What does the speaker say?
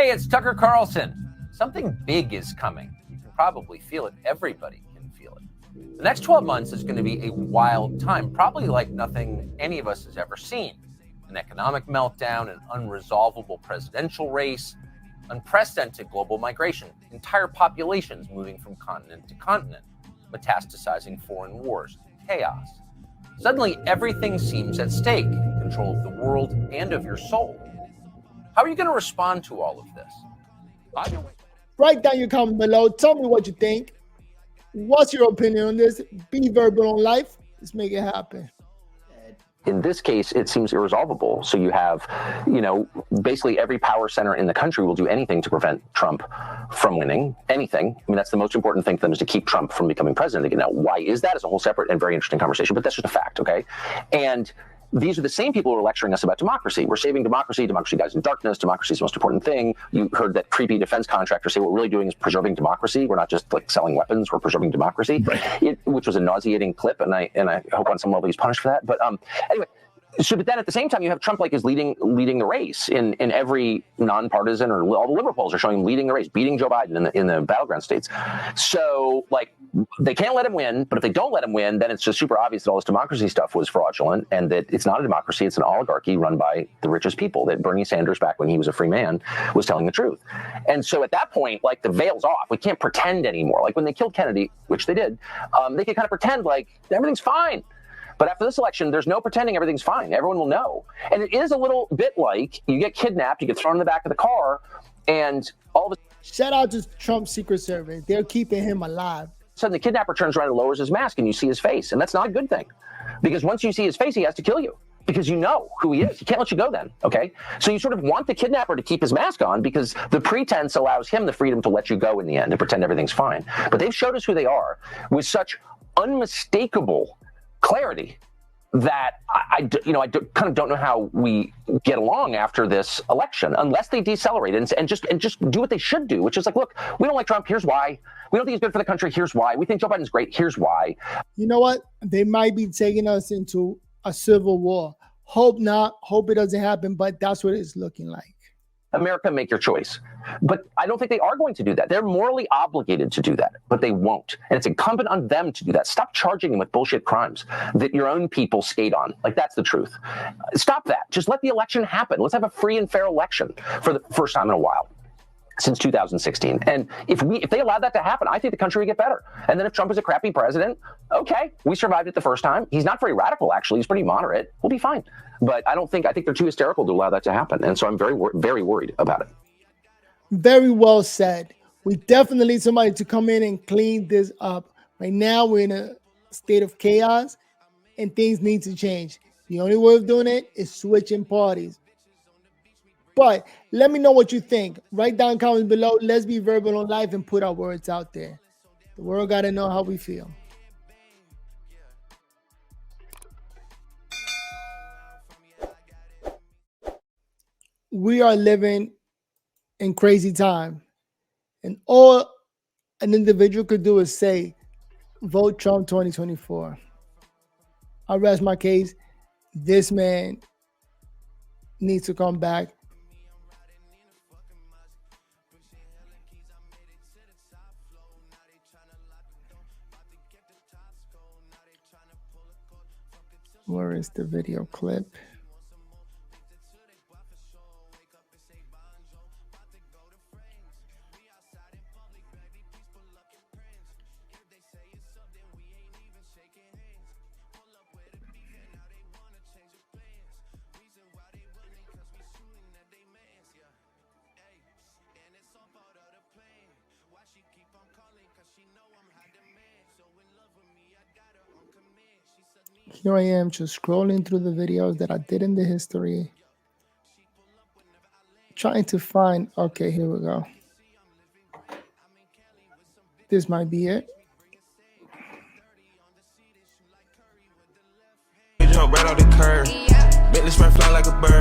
Hey, it's Tucker Carlson. Something big is coming. You can probably feel it. Everybody can feel it. The next 12 months is going to be a wild time, probably like nothing any of us has ever seen. An economic meltdown, an unresolvable presidential race, unprecedented global migration, entire populations moving from continent to continent, metastasizing foreign wars, chaos. Suddenly, everything seems at stake, control of the world and of your soul. How are you going to respond to all of this? Write down your comment below. Tell me what you think. What's your opinion on this? Be verbal on life. Let's make it happen. In this case, it seems irresolvable. So you have, basically every power center in the country will do anything to prevent Trump from winning. Anything. I mean, that's the most important thing for them, is to keep Trump from becoming president again. Now, why is that? Is a whole separate and very interesting conversation, but that's just a fact, okay? And these are the same people who are lecturing us about democracy. We're saving democracy. Democracy dies in darkness. Democracy is the most important thing. You heard that creepy defense contractor say what we're really doing is preserving democracy. We're not just like selling weapons. We're preserving democracy, right. Which was a nauseating clip, and I hope on some level he's punished for that. But anyway. So, but then at the same time, you have Trump is leading the race in every nonpartisan, or all the liberal polls are showing him leading the race, beating Joe Biden in the battleground states. So they can't let him win, but if they don't let him win, then it's just super obvious that all this democracy stuff was fraudulent, and that it's not a democracy, it's an oligarchy run by the richest people, that Bernie Sanders, back when he was a free man, was telling the truth. And so at that point, the veil's off. We can't pretend anymore. Like when they killed Kennedy, which they did, they could kind of pretend like everything's fine. But after this election, there's no pretending everything's fine. Everyone will know. And it is a little bit like you get kidnapped, you get thrown in the back of the car, and all of a Shout out to Trump's Secret Service. They're keeping him alive. sudden the kidnapper turns around and lowers his mask, and you see his face. And that's not a good thing. Because once you see his face, he has to kill you. Because you know who he is. He can't let you go then, okay? So you sort of want the kidnapper to keep his mask on, because the pretense allows him the freedom to let you go in the end and pretend everything's fine. But they've showed us who they are with such unmistakable clarity that I kind of don't know how we get along after this election, unless they decelerate and just do what they should do, which is look, we don't like Trump. Here's why. We don't think he's good for the country. Here's why. We think Joe Biden's great. Here's why. You know what? They might be taking us into a civil war. Hope not. Hope it doesn't happen, but that's what it's looking like. America, make your choice. But I don't think they are going to do that. They're morally obligated to do that, but they won't. And it's incumbent on them to do that. Stop charging them with bullshit crimes that your own people skate on. That's the truth. Stop that. Just let the election happen. Let's have a free and fair election for the first time in a while since 2016. And if they allow that to happen, I think the country would get better. And then if Trump is a crappy president, okay, we survived it the first time. He's not very radical, actually. He's pretty moderate. We'll be fine. But I think they're too hysterical to allow that to happen. And so I'm very, very worried about it. Very well said. We definitely need somebody to come in and clean this up. Right now, we're in a state of chaos and things need to change. The only way of doing it is switching parties. But let me know what you think. Write down comments below. Let's be verbal on life and put our words out there. The world got to know how we feel. We are living in crazy time. And all an individual could do is say, vote Trump 2024. I rest my case. This man needs to come back. Where is the video clip? Here I am just scrolling through the videos that I did in the history, trying to find, okay, here we go. This might be it. Jump right off the curb. Make this man fly like a bird.